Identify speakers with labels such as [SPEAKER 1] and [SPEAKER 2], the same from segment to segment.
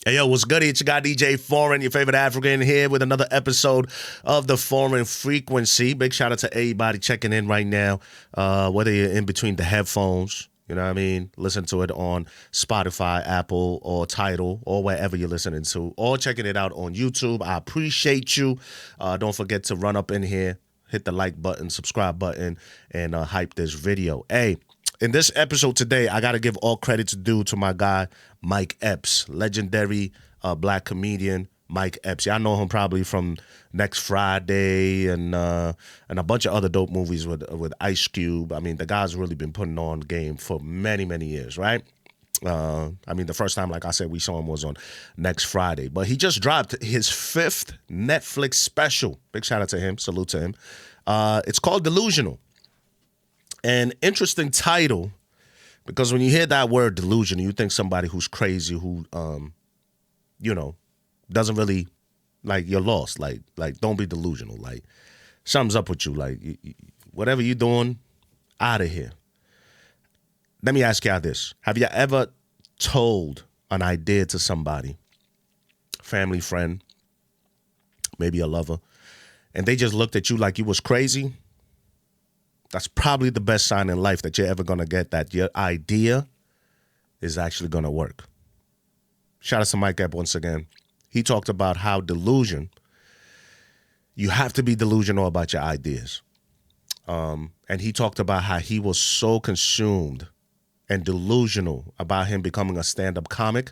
[SPEAKER 1] Hey, yo, what's good? It's your guy, DJ Foreign, your favorite African, here with another episode of the Foreign Frequency. Big shout out to everybody checking in right now, whether you're in between the headphones, you know what I mean? Listen to it on Spotify, Apple, or Tidal, or wherever you're listening to, or checking it out on YouTube. I appreciate you. Don't forget to run up in here, hit the like button, subscribe button, and hype this video. Hey, in this episode today, I got to give all credits due to my guy, Mike Epps, legendary black comedian Mike Epps. Y'all know him probably from Next Friday and a bunch of other dope movies with Ice Cube. I mean, the guy's really been putting on game for many, many years, right? I mean, the first time, like I said, we saw him was on Next Friday. But he just dropped his 5th Netflix special. Big shout out to him. Salute to him. It's called Delusional. An interesting title, because when you hear that word delusion, you think somebody who's crazy, who, doesn't really, like, you're lost. Like, don't be delusional. Like, something's up with you. Like, whatever you're doing, out of here. Let me ask y'all this. Have you ever told an idea to somebody, family, friend, maybe a lover, and they just looked at you like you was crazy? That's probably the best sign in life that you're ever going to get, that your idea is actually going to work. Shout out to Mike Epps once again. He talked about how you have to be delusional about your ideas. And he talked about how he was so consumed and delusional about him becoming a stand-up comic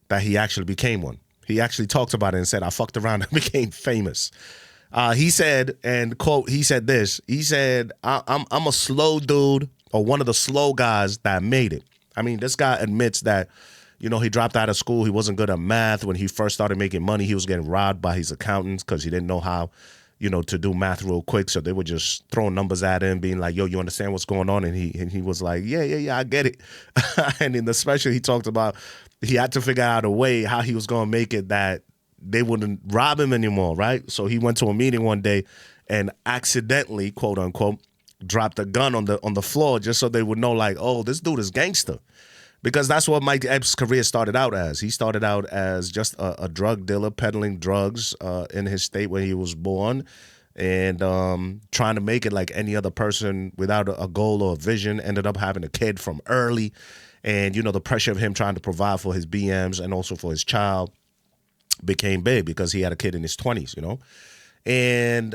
[SPEAKER 1] that he actually became one. He actually talked about it and said, I fucked around and became famous. He said, and quote, he said this, he said, I'm a slow dude, or one of the slow guys that made it. I mean, this guy admits that, he dropped out of school. He wasn't good at math. When he first started making money, he was getting robbed by his accountants because he didn't know how, to do math real quick. So they were just throwing numbers at him, being like, yo, you understand what's going on? And he was like, yeah, I get it. And in the special, he talked about he had to figure out a way how he was going to make it that they wouldn't rob him anymore, right? So he went to a meeting one day and accidentally, quote unquote, dropped a gun on the floor just so they would know, like, oh, this dude is gangster. Because that's what Mike Epps' career started out as. He started out as just a drug dealer peddling drugs in his state where he was born, and trying to make it like any other person without a goal or a vision. Ended up having a kid from early, and the pressure of him trying to provide for his BMs and also for his child became big because he had a kid in his 20s, And,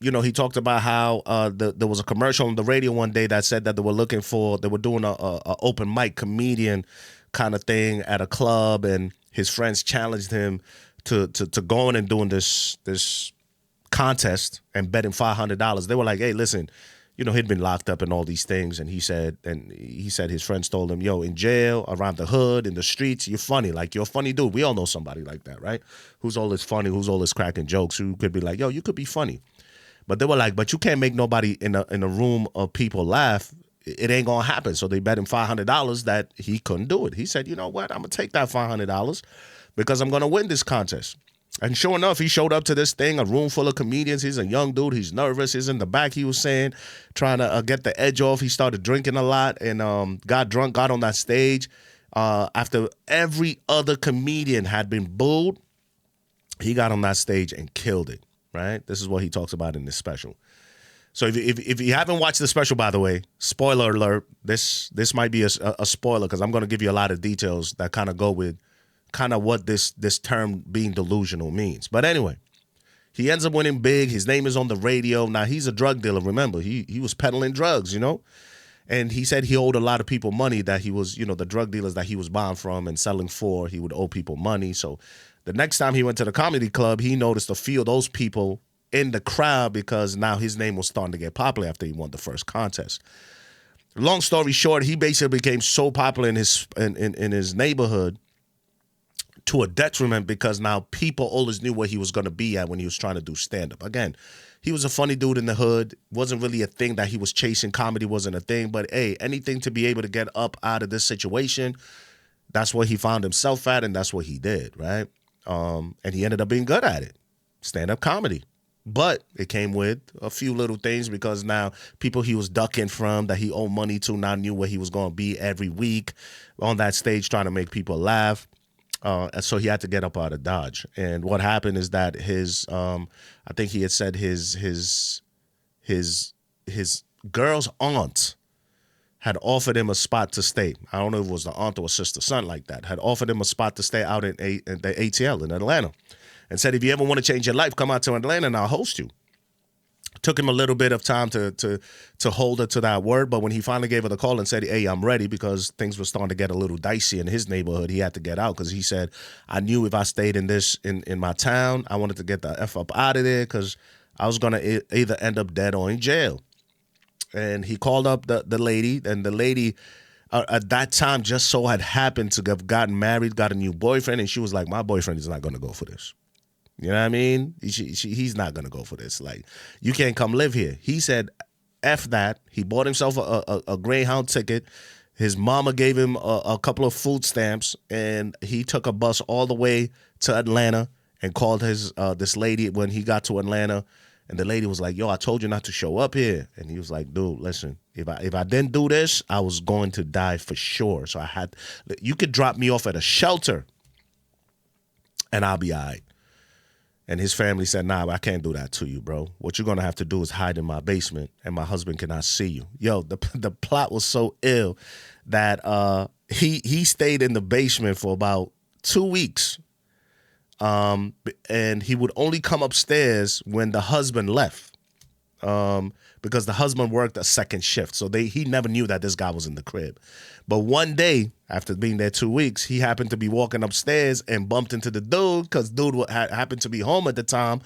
[SPEAKER 1] he talked about how there was a commercial on the radio one day that said that they were doing a open mic comedian kind of thing at a club, and his friends challenged him to go in and doing this contest and betting $500. They were like, hey, listen, he'd been locked up and all these things, and he said his friends told him, yo, in jail, around the hood, in the streets, you're funny. Like, you're a funny dude. We all know somebody like that, right? Who's always funny, who's always cracking jokes, who could be like, yo, you could be funny. But they were like, but you can't make nobody in a room of people laugh. It ain't gonna happen. So they bet him $500 that he couldn't do it. He said, you know what? I'm gonna take that $500 because I'm gonna win this contest. And sure enough, he showed up to this thing, a room full of comedians. He's a young dude. He's nervous. He's in the back, he was saying, trying to get the edge off. He started drinking a lot and got drunk, got on that stage. After every other comedian had been booed, he got on that stage and killed it, right? This is what he talks about in this special. So if you haven't watched the special, by the way, spoiler alert, this might be a spoiler because I'm going to give you a lot of details that kind of go with kind of what this term being delusional means. But anyway, he ends up winning big. His name is on the radio. Now, he's a drug dealer. Remember, he was peddling drugs, And he said he owed a lot of people money that he was, the drug dealers that he was buying from and selling for, he would owe people money. So the next time he went to the comedy club, he noticed a few of those people in the crowd because now his name was starting to get popular after he won the first contest. Long story short, he basically became so popular in his neighborhood to a detriment because now people always knew where he was going to be at when he was trying to do stand-up. Again, he was a funny dude in the hood. Wasn't really a thing that he was chasing. Comedy wasn't a thing. But, hey, anything to be able to get up out of this situation, that's what he found himself at, and that's what he did, right? And he ended up being good at it, stand-up comedy. But it came with a few little things because now people he was ducking from that he owed money to now knew where he was going to be every week on that stage trying to make people laugh. And so he had to get up out of Dodge. And what happened is that his, I think he had said his girl's aunt had offered him a spot to stay. I don't know if it was the aunt or sister, something like that. Had offered him a spot to stay out in the ATL in Atlanta, and said, if you ever want to change your life, come out to Atlanta and I'll host you. Took him a little bit of time to hold her to that word, but when he finally gave her the call and said, hey, I'm ready, because things were starting to get a little dicey in his neighborhood, he had to get out, because he said, I knew if I stayed in my town, I wanted to get the F up out of there, because I was going to either end up dead or in jail. And he called up the lady, and the lady at that time just so had happened to have gotten married, got a new boyfriend, and she was like, my boyfriend is not going to go for this. You know what I mean? He's not going to go for this. Like, you can't come live here. He said, F that. He bought himself a Greyhound ticket. His mama gave him a couple of food stamps, and he took a bus all the way to Atlanta and called this lady when he got to Atlanta. And the lady was like, yo, I told you not to show up here. And he was like, dude, listen, if I didn't do this, I was going to die for sure. So you could drop me off at a shelter and I'll be all right. And his family said, nah, I can't do that to you, bro. What you're going to have to do is hide in my basement, and my husband cannot see you. Yo, the plot was so ill that he stayed in the basement for about 2 weeks. And he would only come upstairs when the husband left, because the husband worked a second shift. So he never knew that this guy was in the crib. But one day, after being there 2 weeks, he happened to be walking upstairs and bumped into the dude, because dude happened to be home at the time.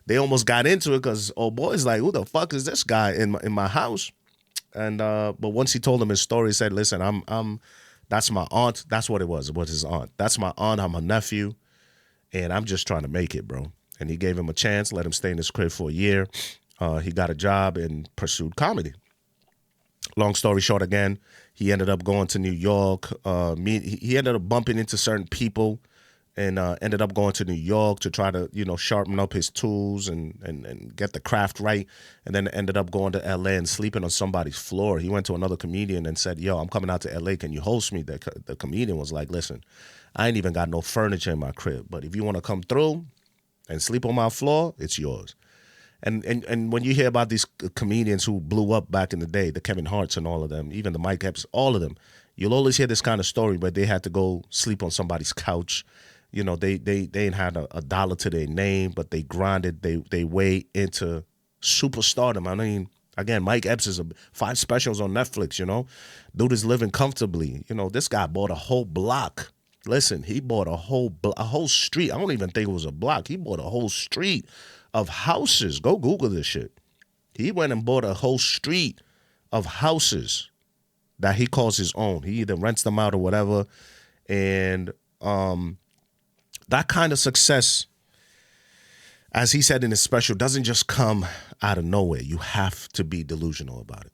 [SPEAKER 1] They almost got into it because old boy's like, who the fuck is this guy in my house? And but once he told him his story, he said, listen, that's my aunt. That's what it was. It was his aunt. That's my aunt. I'm her nephew. And I'm just trying to make it, bro. And he gave him a chance, let him stay in his crib for a year. He got a job and pursued comedy. Long story short, again, he ended up going to New York. He ended up bumping into certain people, and ended up going to New York to try to, sharpen up his tools and get the craft right. And then ended up going to L.A. and sleeping on somebody's floor. He went to another comedian and said, yo, I'm coming out to L.A. Can you host me? The comedian was like, listen, I ain't even got no furniture in my crib, but if you want to come through and sleep on my floor, it's yours. And when you hear about these comedians who blew up back in the day, the Kevin Harts and all of them, even the Mike Epps, all of them, you'll always hear this kind of story where they had to go sleep on somebody's couch. They ain't had a dollar to their name, but they grinded they way into superstardom. I mean, again, Mike Epps is 5 specials on Netflix, Dude is living comfortably. This guy bought a whole block. Listen, he bought a whole street. I don't even think it was a block. He bought a whole street of houses. Go Google this shit. He went and bought a whole street of houses that he calls his own. He either rents them out or whatever. And that kind of success, as he said in his special, doesn't just come out of nowhere. You have to be delusional about it.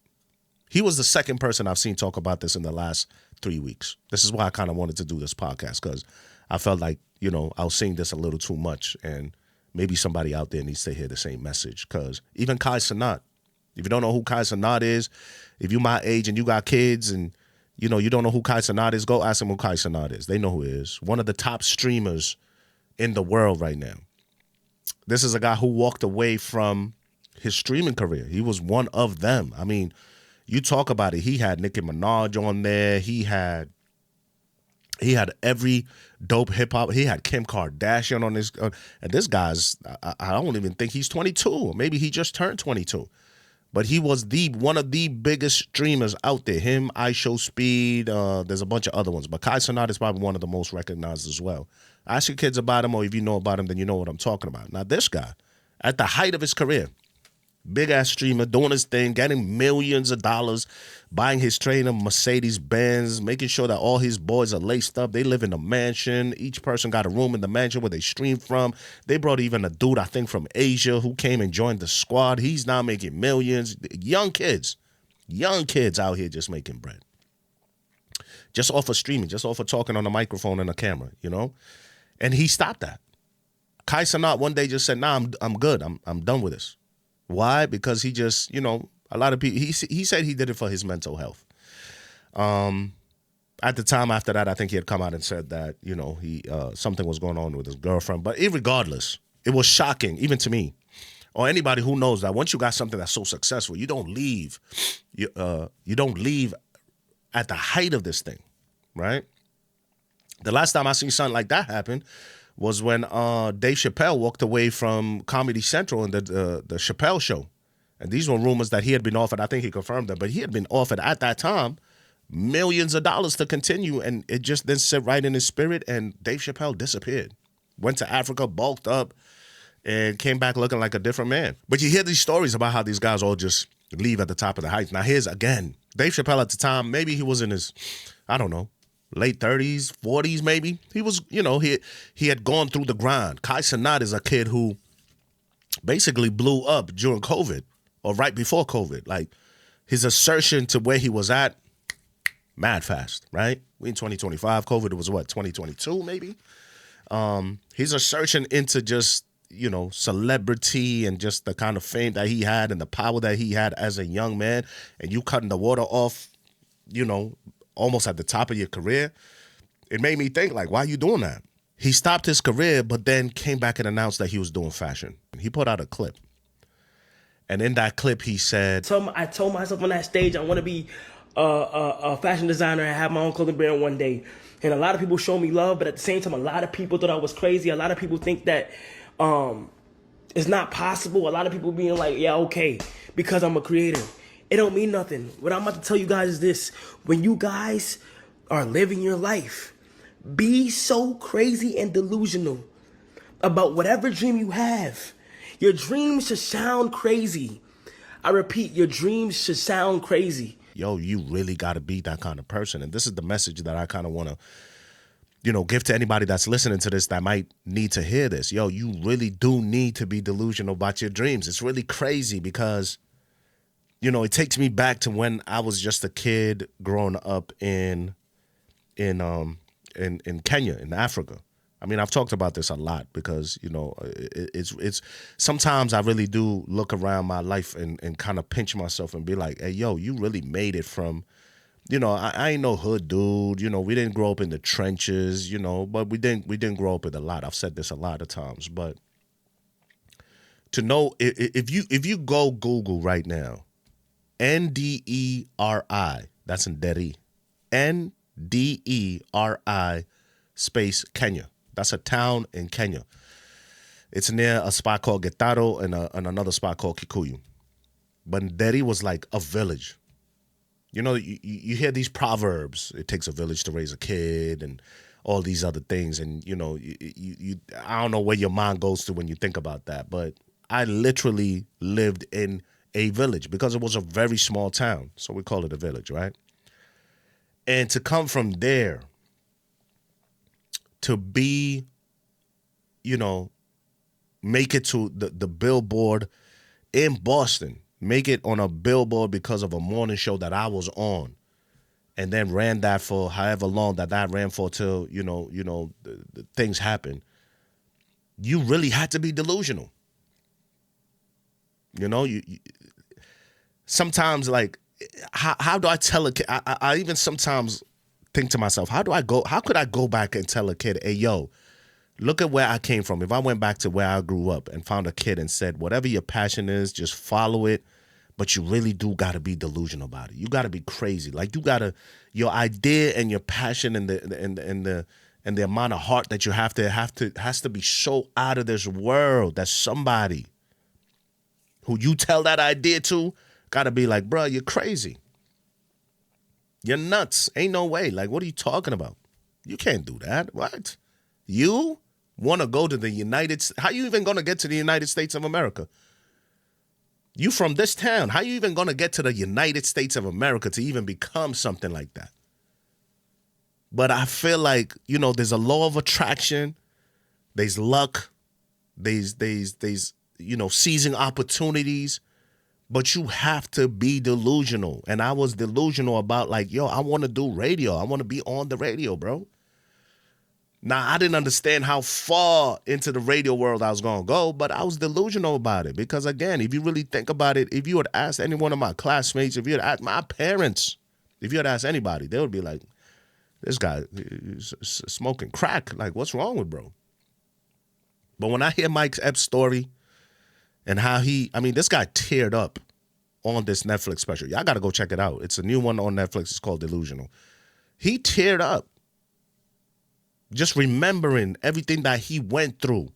[SPEAKER 1] He was the second person I've seen talk about this in the last 3 weeks. This is why I kind of wanted to do this podcast, because I felt like, I was seeing this a little too much, and maybe somebody out there needs to hear the same message. Because even Kai Cenat, if you don't know who Kai Cenat is, if you're my age and you got kids and, you don't know who Kai Cenat is, go ask them who Kai Cenat is. They know who he is. One of the top streamers in the world right now. This is a guy who walked away from his streaming career. He was one of them. I mean, you talk about it. He had Nicki Minaj on there. He had every dope hip hop. He had Kim Kardashian on his. And this guy's, I don't even think he's 22. Or maybe he just turned 22. But he was one of the biggest streamers out there. Him, iShowSpeed. There's a bunch of other ones. But Kai Cenat is probably one of the most recognized as well. Ask your kids about him, or if you know about him, then you know what I'm talking about. Now, this guy, at the height of his career, big-ass streamer, doing his thing, getting millions of dollars, buying his trainer Mercedes-Benz, making sure that all his boys are laced up. They live in a mansion. Each person got a room in the mansion where they stream from. They brought even a dude, I think, from Asia who came and joined the squad. He's now making millions. Young kids out here just making bread. Just off of streaming, just off of talking on a microphone and a camera, And he stopped that. Kai Cenat one day just said, nah, I'm good. I'm done with this. Why? Because he just, a lot of people, he said he did it for his mental health. At the time after that, I think he had come out and said that, he something was going on with his girlfriend. But irregardless, it was shocking, even to me, or anybody who knows that once you got something that's so successful, you don't leave. You don't leave at the height of this thing, right? The last time I seen something like that happen was when Dave Chappelle walked away from Comedy Central and the Chappelle Show. And these were rumors that he had been offered. I think he confirmed that, but he had been offered at that time millions of dollars to continue, and it just didn't sit right in his spirit, and Dave Chappelle disappeared. Went to Africa, bulked up, and came back looking like a different man. But you hear these stories about how these guys all just leave at the top of the heights. Now here's, again, Dave Chappelle at the time, maybe he was in his, I don't know, late 30s, 40s maybe. He was, he had gone through the grind. Kai Cenat is a kid who basically blew up during COVID or right before COVID. Like, his assertion to where he was at, mad fast, right? We in 2025. COVID was what, 2022 maybe? He's assertion into just, celebrity and just the kind of fame that he had and the power that he had as a young man, and you cutting the water off, almost at the top of your career. It made me think, like, why are you doing that? He stopped his career, but then came back and announced that he was doing fashion. He put out a clip. And in that clip, he said,
[SPEAKER 2] I told myself on that stage, I want to be a fashion designer and have my own clothing brand one day. And a lot of people show me love, but at the same time, a lot of people thought I was crazy. A lot of people think that it's not possible. A lot of people being like, yeah, okay, because I'm a creator. It don't mean nothing. What I'm about to tell you guys is this. When you guys are living your life, be so crazy and delusional about whatever dream you have. Your dreams should sound crazy. I repeat, your dreams should sound crazy.
[SPEAKER 1] Yo, you really got to be that kind of person. And this is the message that I kind of want to, give to anybody that's listening to this that might need to hear this. Yo, you really do need to be delusional about your dreams. It's really crazy because, it takes me back to when I was just a kid growing up in Kenya, in Africa. I mean, I've talked about this a lot because, it's sometimes I really do look around my life and kind of pinch myself and be like, hey, yo, you really made it from, I ain't no hood dude. We didn't grow up in the trenches, but we didn't grow up with a lot. I've said this a lot of times, but to know if you go Google right now, Nderi, that's in Deri, Nderi space Kenya. That's a town in Kenya. It's near a spot called Getaro and another spot called Kikuyu. But Nderi was like a village. You hear these proverbs. It takes a village to raise a kid and all these other things. And, I don't know where your mind goes to when you think about that. But I literally lived in a village because it was a very small town. So we call it a village, right? And to come from there, to be, make it to the billboard in Boston, make it on a billboard because of a morning show that I was on, and then ran that for however long that ran for till, the things happen. You really had to be delusional. You sometimes, like, how do I tell a kid? I even sometimes think to myself, how could I go back and tell a kid, hey, yo, look at where I came from. If I went back to where I grew up and found a kid and said, whatever your passion is, just follow it. But you really do got to be delusional about it. You got to be crazy. Like, your idea and your passion and the amount of heart that you has to be so out of this world that somebody who you tell that idea to got to be like, bro, you're crazy. You're nuts. Ain't no way. Like, what are you talking about? You can't do that. What? You want to go to the United States? How you even going to get to the United States of America? You from this town. How you even going to get to the United States of America to even become something like that? But I feel like, there's a law of attraction. There's luck. There's seizing opportunities. But you have to be delusional. And I was delusional about, like, yo, I want to do radio. I want to be on the radio, bro. Now, I didn't understand how far into the radio world I was going to go, but I was delusional about it. Because, again, if you really think about it, if you had asked any one of my classmates, if you had asked my parents, if you had asked anybody, they would be like, This guy is smoking crack. Like, what's wrong with bro? But when I hear Mike Epps' story and how this guy teared up on this Netflix special. Y'all got to go check it out. It's a new one on Netflix. It's called Delusional. He teared up just remembering everything that he went through,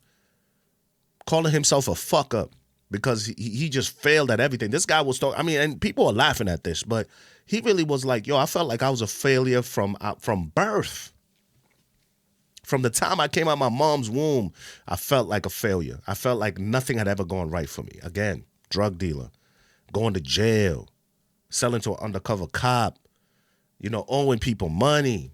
[SPEAKER 1] calling himself a fuck up because he just failed at everything. This guy was talking, and people are laughing at this, but he really was like, yo, I felt like I was a failure from birth. From the time I came out my mom's womb, I felt like a failure. I felt like nothing had ever gone right for me. Again, drug dealer, going to jail, selling to an undercover cop, owing people money,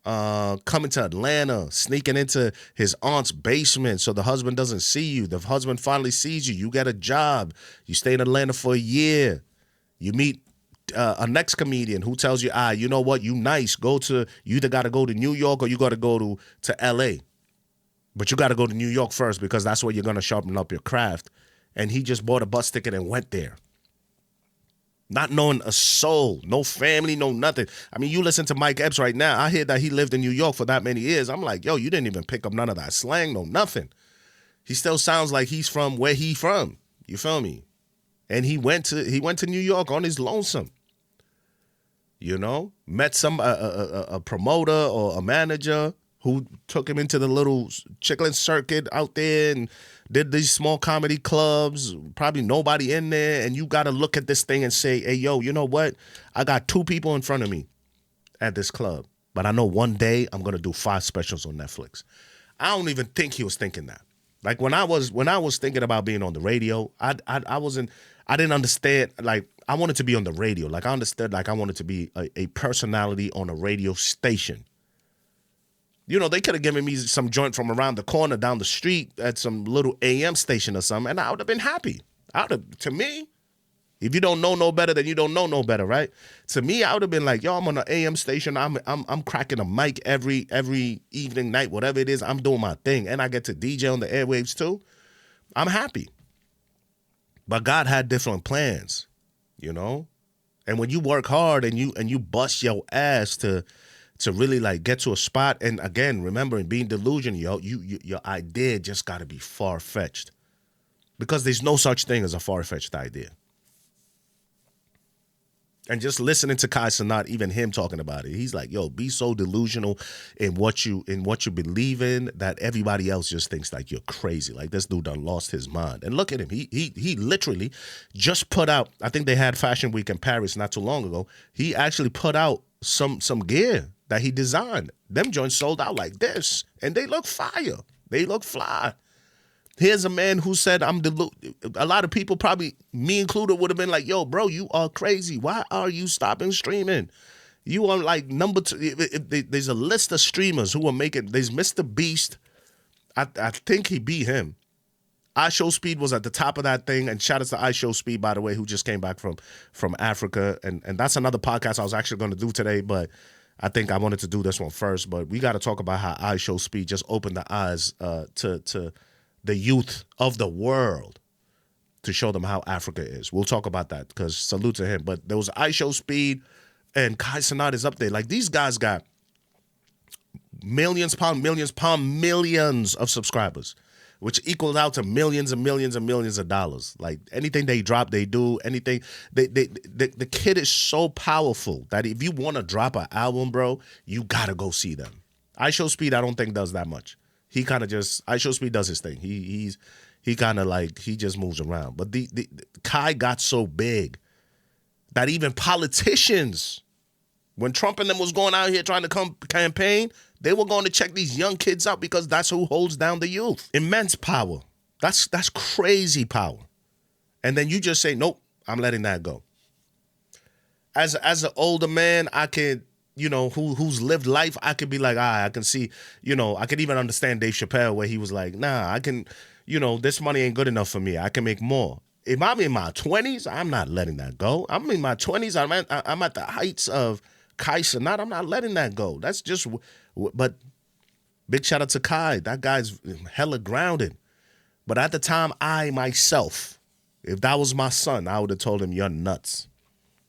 [SPEAKER 1] coming to Atlanta, sneaking into his aunt's basement so the husband doesn't see you. The husband finally sees you. You get a job. You stay in Atlanta for a year. You meet a next comedian who tells you, you know what, you nice. You either got to go to New York or you got to go to L.A. But you got to go to New York first because that's where you're going to sharpen up your craft. And he just bought a bus ticket and went there. Not knowing a soul, no family, no nothing. You listen to Mike Epps right now. I hear that he lived in New York for that many years. I'm like, yo, you didn't even pick up none of that slang, no nothing. He still sounds like he's from where he from. You feel me? And he went to New York on his lonesome. Met some a promoter or a manager who took him into the little chicken circuit out there and did these small comedy clubs, probably nobody in there, and you got to look at this thing and say, hey, yo, you know what? I got 2 people in front of me at this club, but I know one day I'm going to do 5 specials on Netflix. I don't even think he was thinking that. Like when I was thinking about being on the radio, I didn't understand, like I wanted to be on the radio. Like I understood, like I wanted to be a personality on a radio station. They could have given me some joint from around the corner down the street at some little AM station or something, and I would have been happy. To me, if you don't know no better, then you don't know no better, right? To me, I would have been like, yo, I'm on an AM station. I'm cracking a mic every evening, night, whatever it is. I'm doing my thing, and I get to DJ on the airwaves too. I'm happy. But God had different plans, And when you work hard and you bust your ass to really like get to a spot, and again, remembering being delusional, your idea just got to be far-fetched, because there's no such thing as a far-fetched idea. And just listening to Kai Cenat, even him talking about it, he's like, yo, be so delusional in what you believe in that everybody else just thinks like you're crazy. Like this dude done lost his mind. And look at him. He literally just put out, I think they had Fashion Week in Paris not too long ago. He actually put out some gear that he designed. Them joints sold out like this. And they look fire. They look fly. Here's a man who said, a lot of people, probably me included, would have been like, yo, bro, you are crazy. Why are you stopping streaming? You are like number 2. There's a list of streamers who are making, there's Mr. Beast. I think he beat him. iShowSpeed was at the top of that thing. And shout out to iShowSpeed, by the way, who just came back from Africa. And that's another podcast I was actually going to do today, but I think I wanted to do this one first. But we got to talk about how iShowSpeed just opened the eyes to the youth of the world, to show them how Africa is. We'll talk about that, because salute to him. But there was iShowSpeed, and Kai Cenat is up there. Like, these guys got millions of subscribers, which equals out to millions and millions and millions of dollars. Like, anything they drop, they do. Anything. The kid is so powerful that if you want to drop an album, bro, you got to go see them. iShowSpeed, I don't think, does that much. He kind of just, iShowSpeed does his thing. He kind of like, he just moves around. But the Kai got so big that even politicians, when Trump and them was going out here trying to come campaign, they were going to check these young kids out, because that's who holds down the youth. Immense power. That's crazy power. And then you just say, nope, I'm letting that go. As an older man, I could, who's lived life, I could be like, I can see, I could even understand Dave Chappelle, where he was like, nah, I can, this money ain't good enough for me. I can make more. If I'm in my 20s, I'm not letting that go. I'm in my 20s. I'm at the heights of Kai Cenat. I'm not letting that go. That's just, but big shout out to Kai. That guy's hella grounded. But at the time, I myself, if that was my son, I would have told him, you're nuts.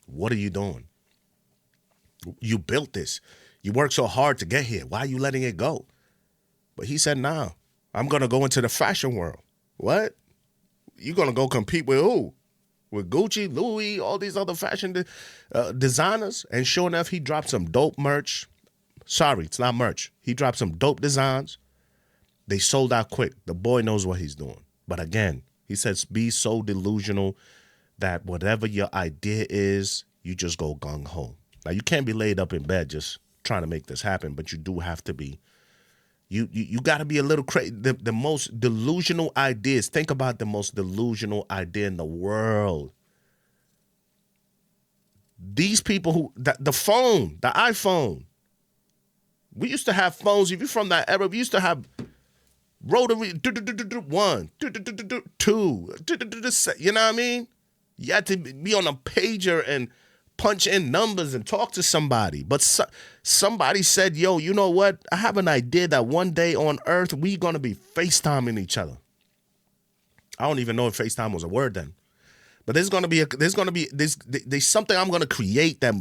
[SPEAKER 1] What are you doing? You built this. You worked so hard to get here. Why are you letting it go? But he said, nah, I'm going to go into the fashion world. What? You going to go compete with who? With Gucci, Louis, all these other fashion designers? And sure enough, he dropped some dope merch. Sorry, it's not merch. He dropped some dope designs. They sold out quick. The boy knows what he's doing. But again, he says be so delusional that whatever your idea is, you just go gung-ho. Now, you can't be laid up in bed just trying to make this happen, but you do have to be. You got to be a little crazy. The most delusional ideas. Think about the most delusional idea in the world. These people who, the phone, the iPhone. We used to have phones. If you're from that era, we used to have rotary, 1, 2, you know what I mean? You had to be on a pager and punch in numbers and talk to somebody. But somebody said, yo, you know what? I have an idea that one day on Earth, we're going to be FaceTiming each other. I don't even know if FaceTime was a word then. But there's something I'm going to create that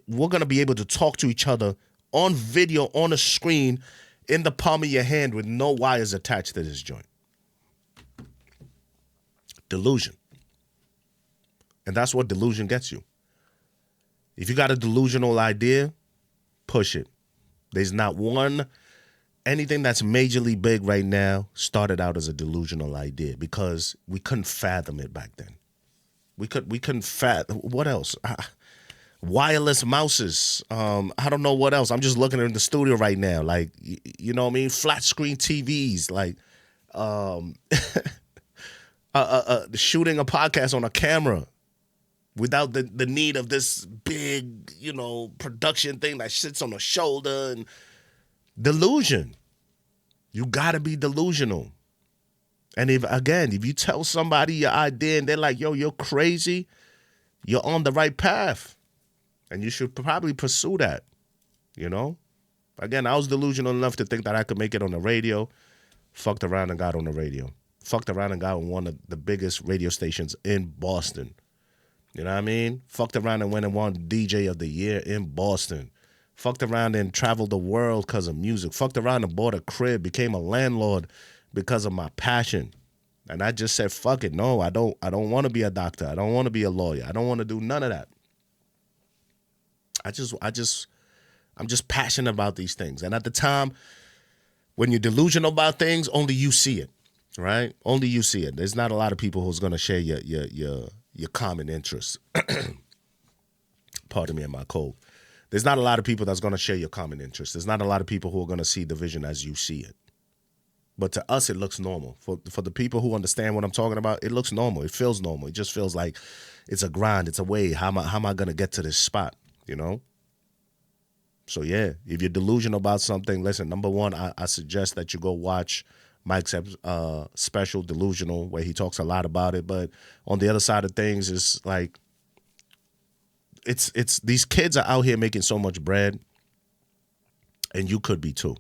[SPEAKER 1] we're going to be able to talk to each other on video, on a screen, in the palm of your hand with no wires attached to this joint. Delusion. And that's what delusion gets you. If you got a delusional idea, push it. There's not anything that's majorly big right now started out as a delusional idea because we couldn't fathom it back then. We couldn't fathom. What else? Wireless mouses. I don't know what else. I'm just looking in the studio right now. Like, you know what I mean? Flat screen TVs. Like, shooting a podcast on a camera without the need of this big, production thing that sits on the shoulder. And delusion. You got to be delusional. And if you tell somebody your idea and they're like, yo, you're crazy, you're on the right path. And you should probably pursue that, Again, I was delusional enough to think that I could make it on the radio. Fucked around and got on the radio. Fucked around and got on one of the biggest radio stations in Boston. You know what I mean? Fucked around and went and won DJ of the Year in Boston. Fucked around and traveled the world because of music. Fucked around and bought a crib, became a landlord because of my passion. And I just said, fuck it. No, I don't want to be a doctor. I don't want to be a lawyer. I don't want to do none of that. I'm just passionate about these things. And at the time, when you're delusional about things, only you see it, right? Only you see it. There's not a lot of people who's going to share your common interests. Pardon me in my cold. There's not a lot of people that's going to share your common interests. There's not a lot of people who are going to see the vision as you see it. But to us, it looks normal. For the people who understand what I'm talking about, it looks normal. It feels normal. It just feels like it's a grind. It's a way. How am I going to get to this spot? So yeah, if you're delusional about something, listen, number one, I suggest that you go watch Mike Epps' special, Delusional, where he talks a lot about it. But on the other side of things is like, it's these kids are out here making so much bread, and you could be too.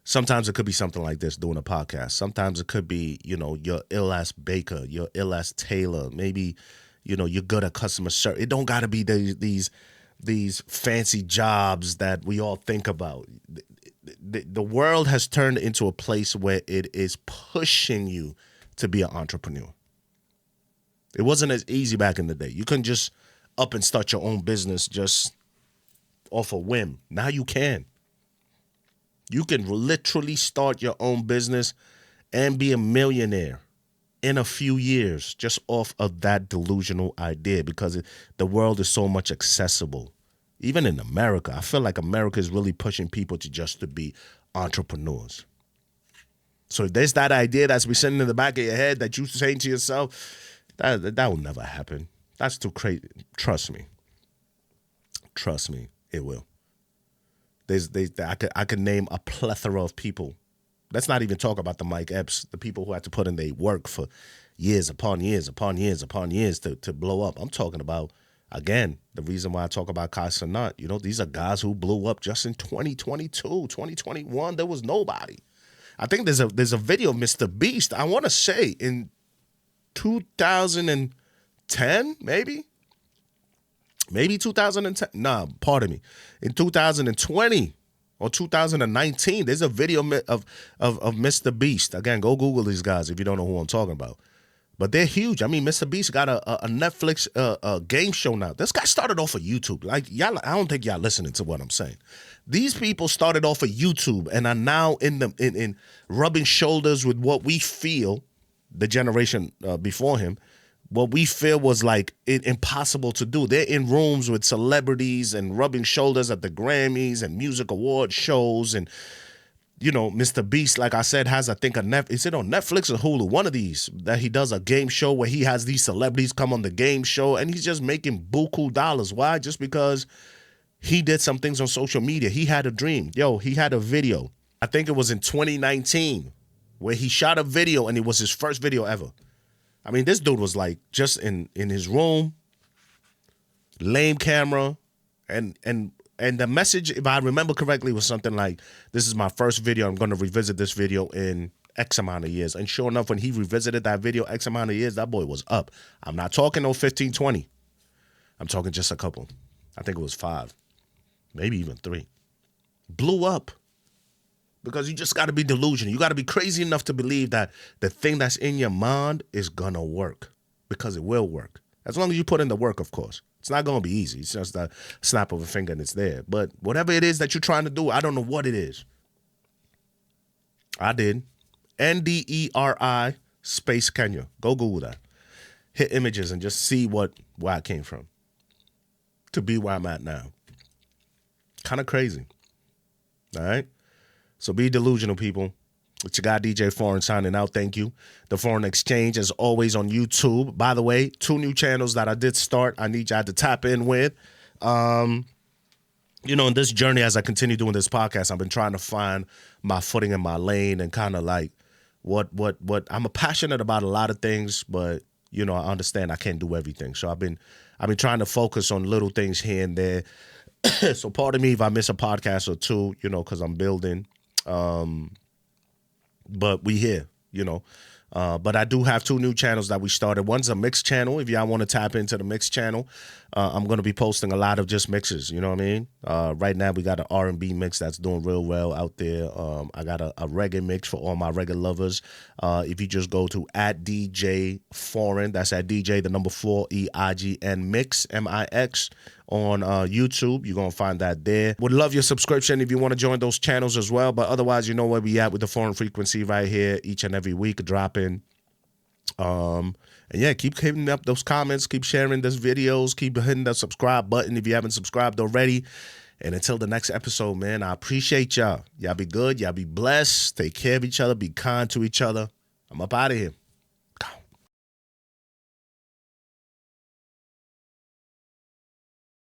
[SPEAKER 1] Sometimes it could be something like this, doing a podcast. Sometimes it could be, your ill-ass baker, your ill-ass tailor. Maybe, you're good at customer service. It don't got to be these fancy jobs that we all think about. The world has turned into a place where it is pushing you to be an entrepreneur. It wasn't as easy back in the day. You couldn't just up and start your own business just off a whim. Now you can. You can literally start your own business and be a millionaire in a few years just off of that delusional idea because the world is so much accessible. Even in America, I feel like America is really pushing people to be entrepreneurs. So if there's that idea that's been sitting in the back of your head that you're saying to yourself, that will never happen. That's too crazy. Trust me. Trust me, it will. I could name a plethora of people. Let's not even talk about the Mike Epps, the people who had to put in their work for years upon years upon years upon years to blow up. I'm talking about, again, the reason why I talk about Kai Cenat. These are guys who blew up just in 2022, 2021. There was nobody. I think there's a video of Mr. Beast, I want to say in 2010, maybe. maybe 2010. Nah, pardon me. In 2020 or 2019, there's a video of Mr. Beast. Again, go Google these guys if you don't know who I'm talking about. But they're huge. I mean, Mr. Beast got a Netflix game show now. This guy started off of YouTube. Like, y'all, I don't think y'all listening to what I'm saying. These people started off of YouTube and are now in rubbing shoulders with what we feel, the generation before him, what we feel was like impossible to do. They're in rooms with celebrities and rubbing shoulders at the Grammys and music award shows. And, you know, Mr. Beast, like I said, has, I think, is it on Netflix or Hulu? One of these that he does a game show where he has these celebrities come on the game show and he's just making buku dollars. Why? Just because he did some things on social media. He had a dream. Yo, he had a video. I think it was in 2019 where he shot a video and it was his first video ever. I mean, this dude was like just in his room, lame camera, and the message, if I remember correctly, was something like, this is my first video. I'm going to revisit this video in X amount of years. And sure enough, when he revisited that video X amount of years, that boy was up. I'm not talking no 15, 20. I'm talking just a couple. I think it was 5, maybe even 3. Blew up. Because you just got to be delusional. You got to be crazy enough to believe that the thing that's in your mind is going to work. Because it will work. As long as you put in the work, of course. It's not going to be easy. It's just a snap of a finger and it's there. But whatever it is that you're trying to do, I don't know what it is. I did. NDERI space Kenya. Go Google that. Hit images and just see where I came from. To be where I'm at now. Kind of crazy. All right? So be delusional, people. It's your guy, DJ Foreign, signing out. Thank you. The Foreign Exchange, as always, on YouTube. By the way, 2 new channels that I did start. I need y'all to tap in with. You know, in this journey, as I continue doing this podcast, I've been trying to find my footing in my lane and kind of like what I'm passionate about a lot of things, but, you know, I understand I can't do everything. So I've been trying to focus on little things here and there. So pardon me if I miss a podcast or 2, you know, because I'm building. But we here, you know. But I do have 2 new channels that we started. One's a mix channel. If y'all want to tap into the mix channel, I'm going to be posting a lot of just mixes. You know what I mean? Right now, we got an R&B mix that's doing real well out there. I got a reggae mix for all my reggae lovers. If you just go to @DJ Foreign, that's at DJ, the number 4, EIGN mix, MIX. On YouTube. You're going to find that there. Would love your subscription if you want to join those channels as well. But otherwise, you know where we at with the Foreign Frequency right here each and every week dropping. And yeah, keep hitting up those comments. Keep sharing those videos. Keep hitting the subscribe button if you haven't subscribed already. And until the next episode, man, I appreciate y'all. Y'all be good. Y'all be blessed. Take care of each other. Be kind to each other. I'm up out of here.